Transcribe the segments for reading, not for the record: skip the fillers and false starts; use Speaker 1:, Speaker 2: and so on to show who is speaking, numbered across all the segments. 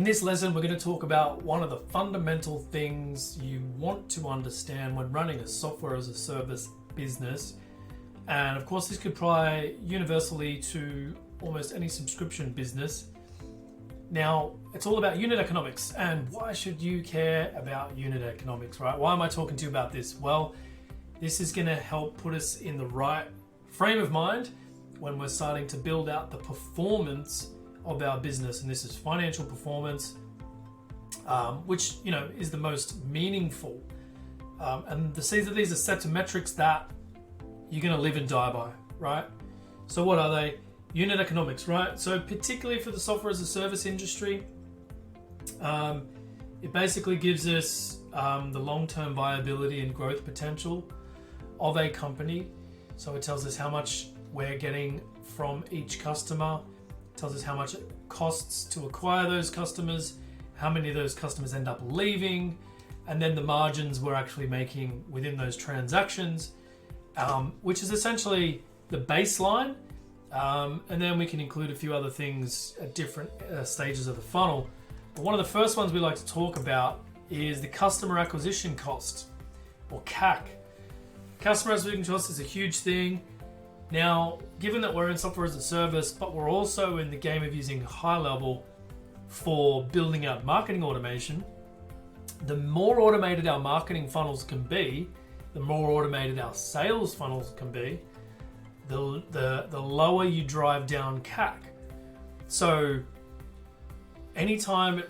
Speaker 1: this lesson, we're going to talk about one of the fundamental things you want to understand when running a software as a service business. And of course, this could apply universally to almost any subscription business. Now, it's all about unit economics. And why should you care about unit economics, right? Why am I talking to you about this? Well, this is going to help put us in the right frame of mind when we're starting to build out the performance of our business. And this is financial performance, which, is the most meaningful. And these are sets of metrics that you're going to live and die by, right? So what are they? Unit economics, right? So particularly for the software as a service industry, it basically gives us the long-term viability and growth potential of a company. So it tells us how much we're getting from each customer. It tells us how much it costs to acquire those customers, how many of those customers end up leaving, and then the margins we're actually making within those transactions, which is essentially the baseline. And then we can include a few other things at different stages of the funnel. But one of the first ones we like to talk about is the customer acquisition cost, or CAC. Customer acquisition cost is a huge thing. Now, given that we're in software as a service, but we're also in the game of using high level for building out marketing automation, the more automated our marketing funnels can be, the more automated our sales funnels can be, the lower you drive down CAC. So anytime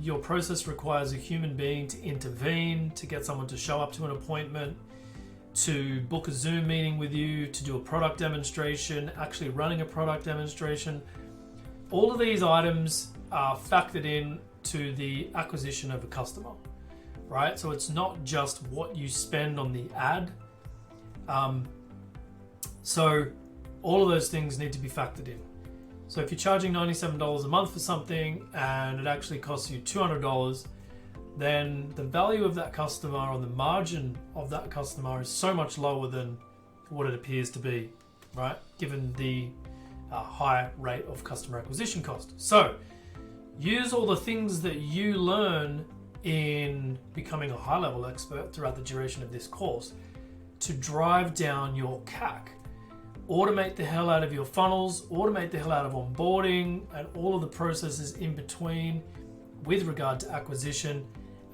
Speaker 1: your process requires a human being to intervene, to get someone to show up to an appointment, to book a Zoom meeting with you, to do a product demonstration, actually running a product demonstration, all of these items are factored in to the acquisition of a customer, right? So it's not just what you spend on the ad. So all of those things need to be factored in. So if you're charging $97 a month for something and it actually costs you $200, then the value of that customer or the margin of that customer is so much lower than what it appears to be, right? Given the high rate of customer acquisition cost. So use all the things that you learn in becoming a high-level expert throughout the duration of this course to drive down your CAC. Automate the hell out of your funnels, automate the hell out of onboarding and all of the processes in between with regard to acquisition,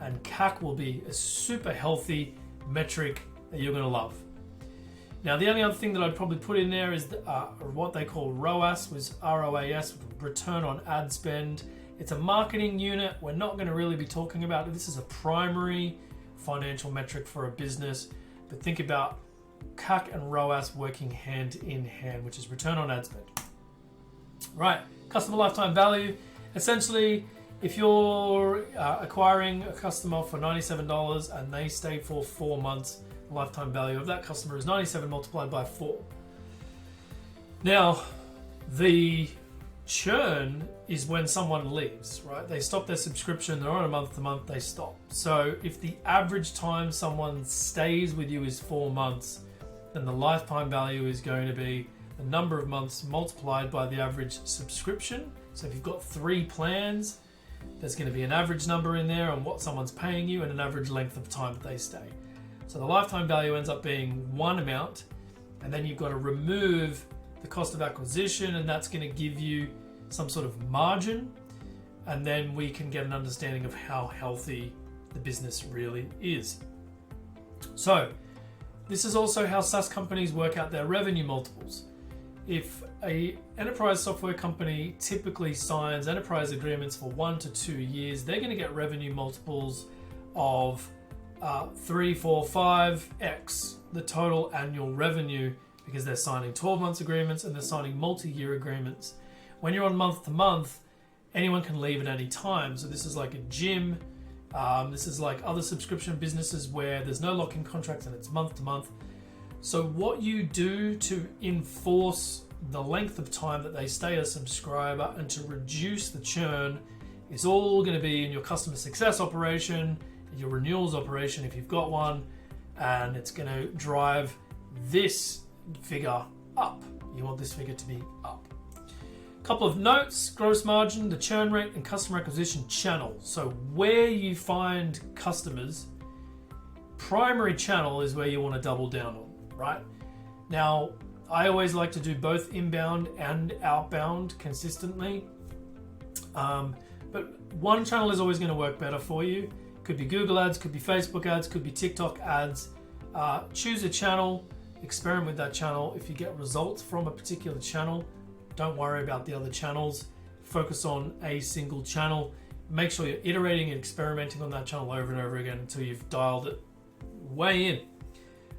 Speaker 1: and CAC will be a super healthy metric that you're going to love. Now, the only other thing that I'd probably put in there is what they call ROAS, was ROAS, return on ad spend. It's a marketing unit. We're not going to really be talking about it. This is a primary financial metric for a business, but think about CAC and ROAS working hand in hand, which is return on ad spend. Right, customer lifetime value. Essentially, if you're acquiring a customer for $97 and they stay for 4 months, the lifetime value of that customer is 97 multiplied by 4. Now, the churn is when someone leaves, right? They stop their subscription, they're on a month to month, they stop. So if the average time someone stays with you is 4 months, then the lifetime value is going to be the number of months multiplied by the average subscription. So if you've got 3 plans, there's going to be an average number in there on what someone's paying you and an average length of time that they stay. So the lifetime value ends up being one amount, and then you've got to remove the cost of acquisition, and that's going to give you some sort of margin, and then we can get an understanding of how healthy the business really is. So this is also how SaaS companies work out their revenue multiples. If an enterprise software company typically signs enterprise agreements for 1 to 2 years, they're going to get revenue multiples of 3, 4, 5x the total annual revenue, because they're signing 12 months agreements and they're signing multi-year agreements. When you're on month to month, anyone can leave at any time. So this is like a gym. This is like other subscription businesses where there's no lock-in contracts and it's month to month. So what you do to enforce the length of time that they stay a subscriber and to reduce the churn is all going to be in your customer success operation, your renewals operation if you've got one, and it's going to drive this figure up. You want this figure to be up. Couple of notes: gross margin, the churn rate, and customer acquisition channel. So where you find customers, primary channel is where you want to double down on, right? Now, I always like to do both inbound and outbound consistently. But one channel is always going to work better for you. Could be Google ads, could be Facebook ads, could be TikTok ads. Choose a channel, experiment with that channel. If you get results from a particular channel, don't worry about the other channels. Focus on a single channel. Make sure you're iterating and experimenting on that channel over and over again until you've dialed it way in.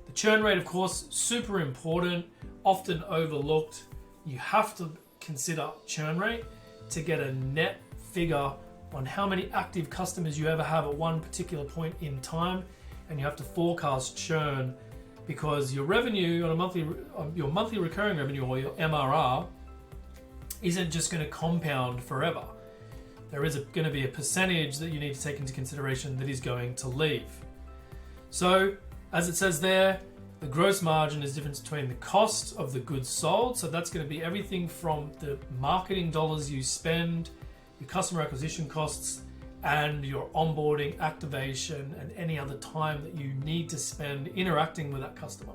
Speaker 1: The churn rate, of course, super important, often overlooked. You have to consider churn rate to get a net figure on how many active customers you ever have at one particular point in time, and you have to forecast churn, because your revenue on your monthly recurring revenue, or your MRR, isn't just going to compound forever. There is going to be a percentage that you need to take into consideration that is going to leave. So, as it says there, the gross margin is the difference between the cost of the goods sold. So that's going to be everything from the marketing dollars you spend, your customer acquisition costs, and your onboarding, activation, and any other time that you need to spend interacting with that customer.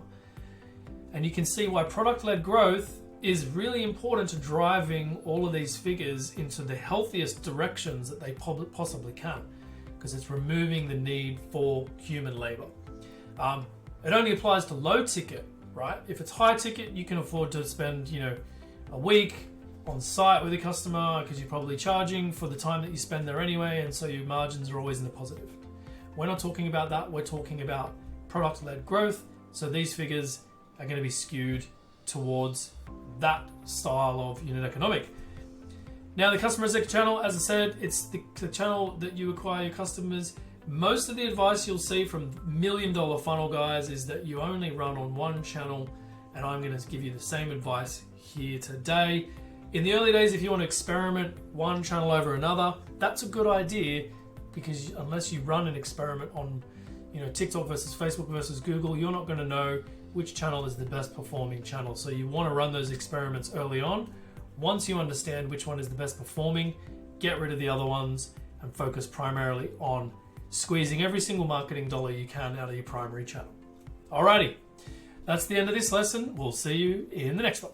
Speaker 1: And you can see why product-led growth is really important to driving all of these figures into the healthiest directions that they possibly can, because it's removing the need for human labor. It only applies to low ticket, right? If it's high ticket, you can afford to spend, a week on site with a customer, because you're probably charging for the time that you spend there anyway, and so your margins are always in the positive. We're not talking about that. We're talking about product-led growth. So these figures are going to be skewed towards that style of unit economic. Now, the customer acquisition channel, as I said, it's the channel that you acquire your customers. Most of the advice you'll see from $1 million funnel guys is that you only run on one channel, and I'm going to give you the same advice here today. In the early days, if you want to experiment one channel over another, that's a good idea, because unless you run an experiment on TikTok versus Facebook versus Google, you're not going to know which channel is the best performing channel. So you want to run those experiments early on. Once you understand which one is the best performing, get rid of the other ones and focus primarily on squeezing every single marketing dollar you can out of your primary channel. Alrighty, that's the end of this lesson. We'll see you in the next one.